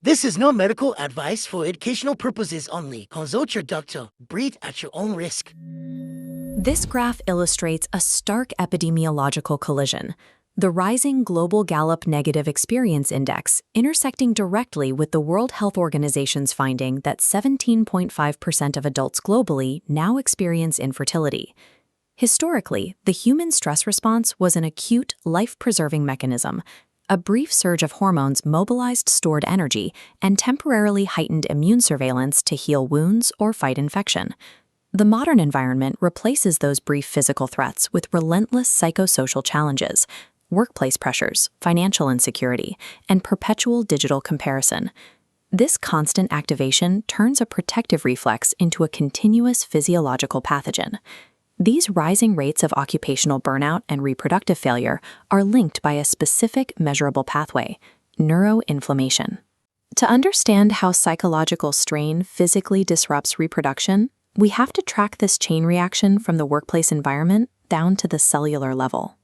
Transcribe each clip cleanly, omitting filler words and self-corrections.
This is no medical advice for educational purposes only. Consult your doctor. Breathe at your own risk. This graph illustrates a stark epidemiological collision. The rising global Gallup Negative Experience Index intersecting directly with the World Health Organization's finding that 17.5% of adults globally now experience infertility. Historically, the human stress response was an acute, life-preserving mechanism. A brief surge of hormones mobilized stored energy and temporarily heightened immune surveillance to heal wounds or fight infection. The modern environment replaces those brief physical threats with relentless psychosocial challenges, workplace pressures, financial insecurity, and perpetual digital comparison. This constant activation turns a protective reflex into a continuous physiological pathogen. These rising rates of occupational burnout and reproductive failure are linked by a specific measurable pathway: neuroinflammation. To understand how psychological strain physically disrupts reproduction, we have to track this chain reaction from the workplace environment down to the cellular level.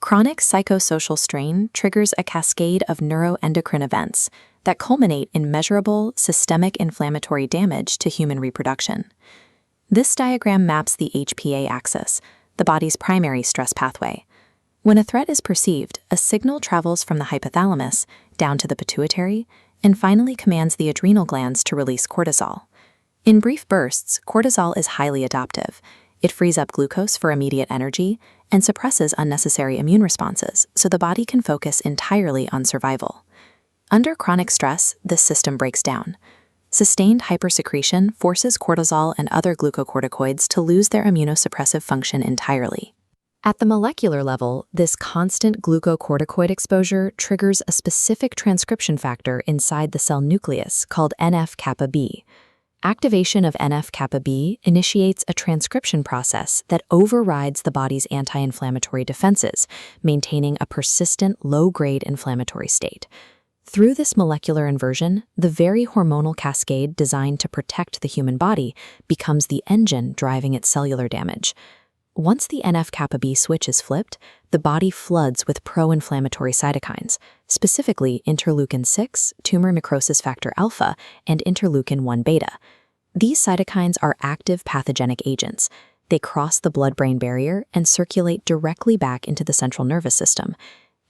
Chronic psychosocial strain triggers a cascade of neuroendocrine events that culminate in measurable systemic inflammatory damage to human reproduction. This diagram maps the HPA axis, the body's primary stress pathway. When a threat is perceived, a signal travels from the hypothalamus down to the pituitary and finally commands the adrenal glands to release cortisol. In brief bursts, cortisol is highly adaptive. It frees up glucose for immediate energy and suppresses unnecessary immune responses so the body can focus entirely on survival. Under chronic stress, this system breaks down. Sustained hypersecretion forces cortisol and other glucocorticoids to lose their immunosuppressive function entirely. At the molecular level, this constant glucocorticoid exposure triggers a specific transcription factor inside the cell nucleus called NF-kappa B. Activation of NF-kappa B initiates a transcription process that overrides the body's anti-inflammatory defenses, maintaining a persistent low-grade inflammatory state. Through this molecular inversion, the very hormonal cascade designed to protect the human body becomes the engine driving its cellular damage. Once the NF-kappa B switch is flipped, the body floods with pro-inflammatory cytokines, specifically interleukin-6, tumor necrosis factor alpha, and interleukin-1 beta. These cytokines are active pathogenic agents. They cross the blood-brain barrier and circulate directly back into the central nervous system.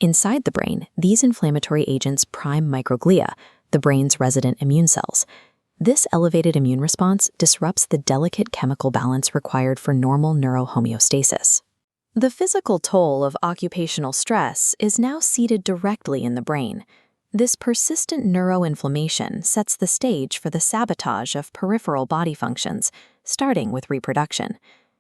Inside the brain, these inflammatory agents prime microglia, the brain's resident immune cells. This elevated immune response disrupts the delicate chemical balance required for normal neurohomeostasis. The physical toll of occupational stress is now seated directly in the brain. This persistent neuroinflammation sets the stage for the sabotage of peripheral body functions, starting with reproduction.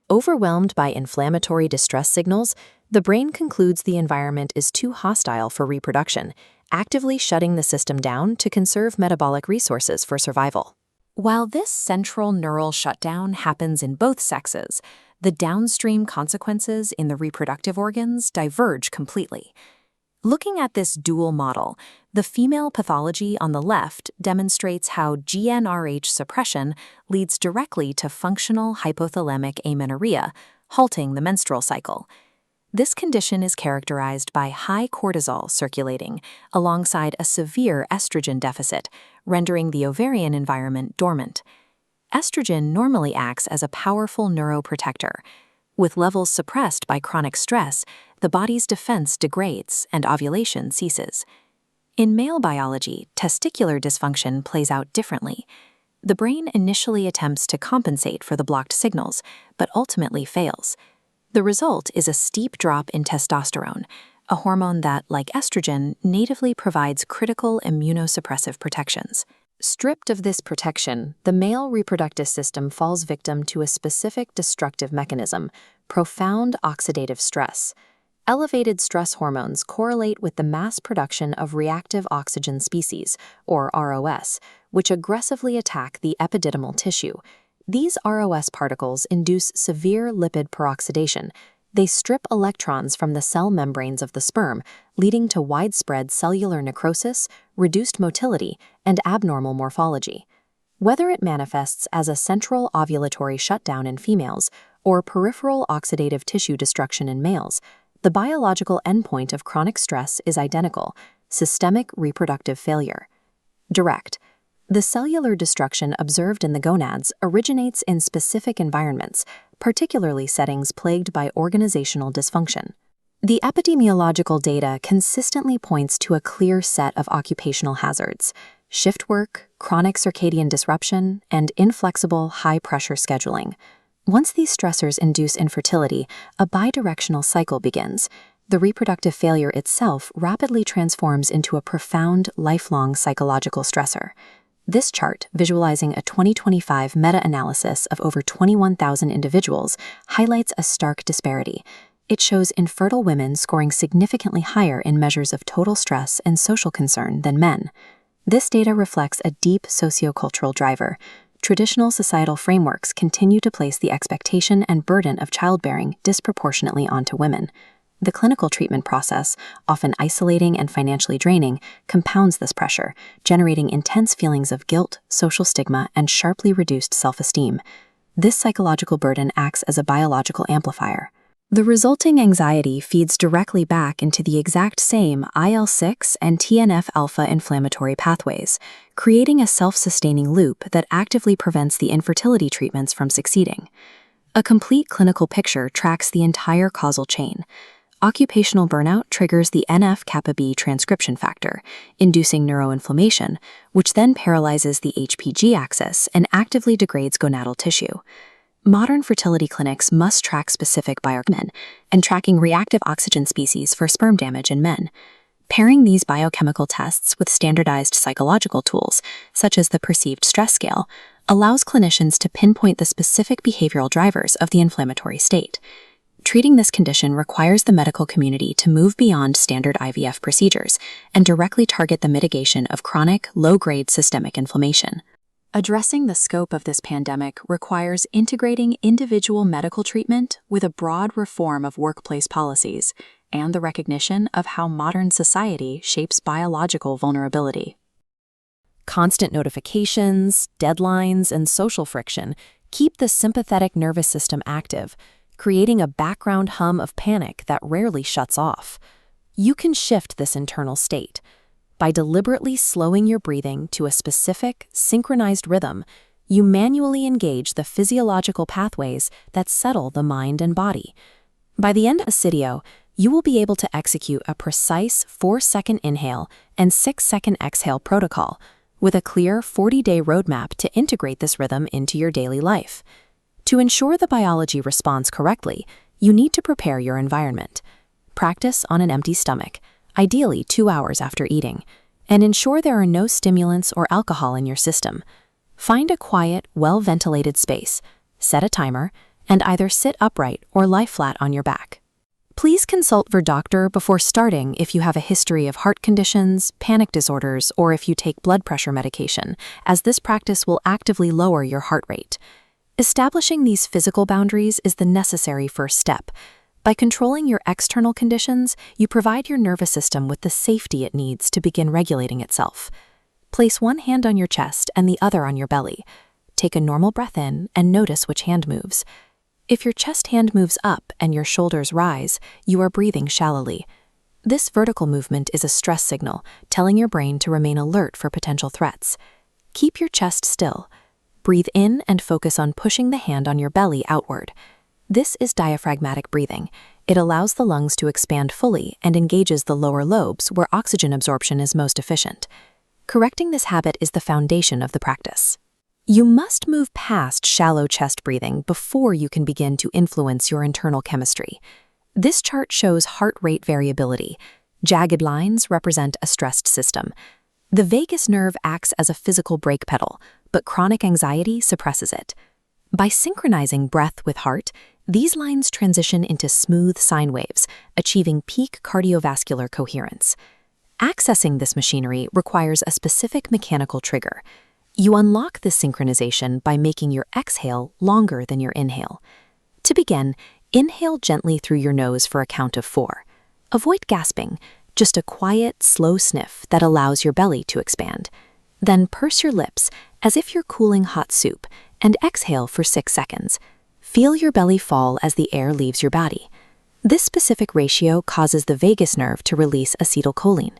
Overwhelmed by inflammatory distress signals, the brain concludes the environment is too hostile for reproduction, actively shutting the system down to conserve metabolic resources for survival. While this central neural shutdown happens in both sexes, the downstream consequences in the reproductive organs diverge completely. Looking at this dual model, the female pathology on the left demonstrates how GnRH suppression leads directly to functional hypothalamic amenorrhea, halting the menstrual cycle. This condition is characterized by high cortisol circulating alongside a severe estrogen deficit, rendering the ovarian environment dormant. Estrogen normally acts as a powerful neuroprotector. With levels suppressed by chronic stress, the body's defense degrades and ovulation ceases. In male biology, testicular dysfunction plays out differently. The brain initially attempts to compensate for the blocked signals, but ultimately fails. The result is a steep drop in testosterone, a hormone that, like estrogen, natively provides critical immunosuppressive protections. Stripped of this protection, the male reproductive system falls victim to a specific destructive mechanism: profound oxidative stress. Elevated stress hormones correlate with the mass production of reactive oxygen species, or ROS, which aggressively attack the epididymal tissue. These ROS particles induce severe lipid peroxidation. They strip electrons from the cell membranes of the sperm, leading to widespread cellular necrosis, reduced motility, and abnormal morphology. Whether it manifests as a central ovulatory shutdown in females or peripheral oxidative tissue destruction in males, the biological endpoint of chronic stress is identical: systemic reproductive failure. Direct. The cellular destruction observed in the gonads originates in specific environments, particularly settings plagued by organizational dysfunction. The epidemiological data consistently points to a clear set of occupational hazards: shift work, chronic circadian disruption, and inflexible high-pressure scheduling. Once these stressors induce infertility, a bidirectional cycle begins. The reproductive failure itself rapidly transforms into a profound, lifelong psychological stressor. This chart, visualizing a 2025 meta-analysis of over 21,000 individuals, highlights a stark disparity. It shows infertile women scoring significantly higher in measures of total stress and social concern than men. This data reflects a deep sociocultural driver. Traditional societal frameworks continue to place the expectation and burden of childbearing disproportionately onto women. The clinical treatment process, often isolating and financially draining, compounds this pressure, generating intense feelings of guilt, social stigma, and sharply reduced self-esteem. This psychological burden acts as a biological amplifier. The resulting anxiety feeds directly back into the exact same IL-6 and TNF-alpha inflammatory pathways, creating a self-sustaining loop that actively prevents the infertility treatments from succeeding. A complete clinical picture tracks the entire causal chain. Occupational burnout triggers the NF-kappa B transcription factor, inducing neuroinflammation, which then paralyzes the HPG axis and actively degrades gonadal tissue. Modern fertility clinics must track specific biochemistry and tracking reactive oxygen species for sperm damage in men. Pairing these biochemical tests with standardized psychological tools, such as the perceived stress scale, allows clinicians to pinpoint the specific behavioral drivers of the inflammatory state. Treating this condition requires the medical community to move beyond standard IVF procedures and directly target the mitigation of chronic, low-grade systemic inflammation. Addressing the scope of this pandemic requires integrating individual medical treatment with a broad reform of workplace policies and the recognition of how modern society shapes biological vulnerability. Constant notifications, deadlines, and social friction keep the sympathetic nervous system active, creating a background hum of panic that rarely shuts off. You can shift this internal state. By deliberately slowing your breathing to a specific, synchronized rhythm, you manually engage the physiological pathways that settle the mind and body. By the end of the video, you will be able to execute a precise 4-second inhale and 6-second exhale protocol with a clear 40-day roadmap to integrate this rhythm into your daily life. To ensure the biology responds correctly, you need to prepare your environment. Practice on an empty stomach, ideally 2 hours after eating, and ensure there are no stimulants or alcohol in your system. Find a quiet, well-ventilated space, set a timer, and either sit upright or lie flat on your back. Please consult your doctor before starting if you have a history of heart conditions, panic disorders, or if you take blood pressure medication, as this practice will actively lower your heart rate. Establishing these physical boundaries is the necessary first step. By controlling your external conditions, you provide your nervous system with the safety it needs to begin regulating itself. Place one hand on your chest and the other on your belly. Take a normal breath in and notice which hand moves. If your chest hand moves up and your shoulders rise, you are breathing shallowly. This vertical movement is a stress signal, telling your brain to remain alert for potential threats. Keep your chest still. Breathe in and focus on pushing the hand on your belly outward. This is diaphragmatic breathing. It allows the lungs to expand fully and engages the lower lobes where oxygen absorption is most efficient. Correcting this habit is the foundation of the practice. You must move past shallow chest breathing before you can begin to influence your internal chemistry. This chart shows heart rate variability. Jagged lines represent a stressed system. The vagus nerve acts as a physical brake pedal, but chronic anxiety suppresses it. By synchronizing breath with heart, these lines transition into smooth sine waves, achieving peak cardiovascular coherence. Accessing this machinery requires a specific mechanical trigger. You unlock this synchronization by making your exhale longer than your inhale. To begin, inhale gently through your nose for a count of 4. Avoid gasping, just a quiet, slow sniff that allows your belly to expand. Then purse your lips as if you're cooling hot soup and exhale for 6 seconds. Feel your belly fall as the air leaves your body. This specific ratio causes the vagus nerve to release acetylcholine.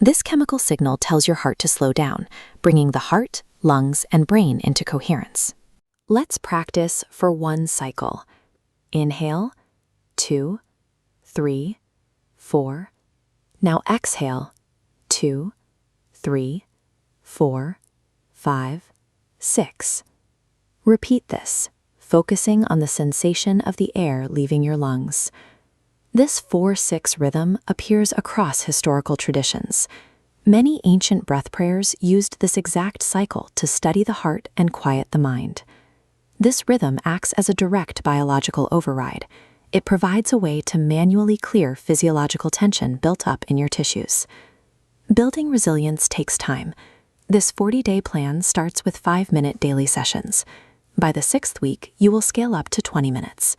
This chemical signal tells your heart to slow down, bringing the heart, lungs, and brain into coherence. Let's practice for 1 cycle. Inhale, 2, 3, 4. Now exhale, 2, 3, 4, 5, 6. Repeat this, focusing on the sensation of the air leaving your lungs. This 4-6 rhythm appears across historical traditions. Many ancient breath prayers used this exact cycle to steady the heart and quiet the mind. This rhythm acts as a direct biological override. It provides a way to manually clear physiological tension built up in your tissues. Building resilience takes time. This 40-day plan starts with 5-minute daily sessions. By the 6th week, you will scale up to 20 minutes.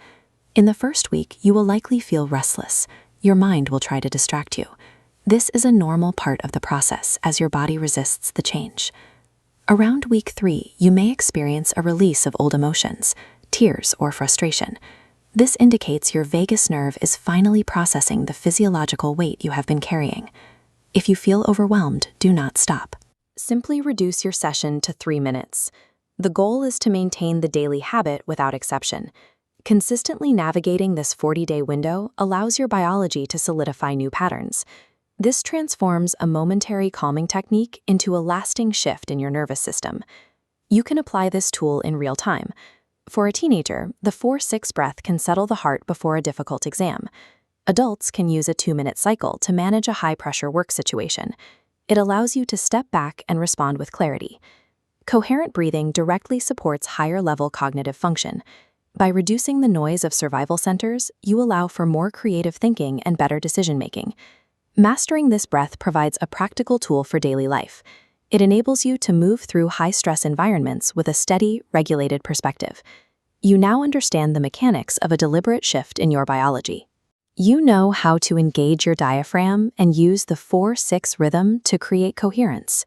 In the first week, you will likely feel restless. Your mind will try to distract you. This is a normal part of the process as your body resists the change. Around week 3, you may experience a release of old emotions, tears, or frustration. This indicates your vagus nerve is finally processing the physiological weight you have been carrying. If you feel overwhelmed, do not stop. Simply reduce your session to 3 minutes. The goal is to maintain the daily habit without exception. Consistently navigating this 40-day window allows your biology to solidify new patterns. This transforms a momentary calming technique into a lasting shift in your nervous system. You can apply this tool in real time. For a teenager, the 4-6 breath can settle the heart before a difficult exam. Adults can use a 2-minute cycle to manage a high-pressure work situation. It allows you to step back and respond with clarity. Coherent breathing directly supports higher-level cognitive function. By reducing the noise of survival centers, you allow for more creative thinking and better decision-making. Mastering this breath provides a practical tool for daily life. It enables you to move through high-stress environments with a steady, regulated perspective. You now understand the mechanics of a deliberate shift in your biology. You know how to engage your diaphragm and use the 4-6 rhythm to create coherence.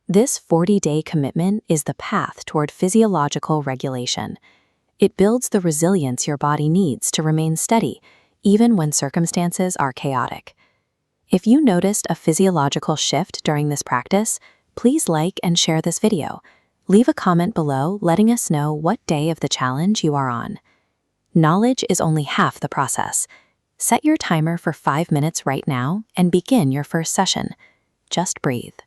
This 40-day commitment is the path toward physiological regulation. It builds the resilience your body needs to remain steady, even when circumstances are chaotic. If you noticed a physiological shift during this practice, please like and share this video. Leave a comment below letting us know what day of the challenge you are on. Knowledge is only half the process. Set your timer for 5 minutes right now and begin your first session. Just breathe.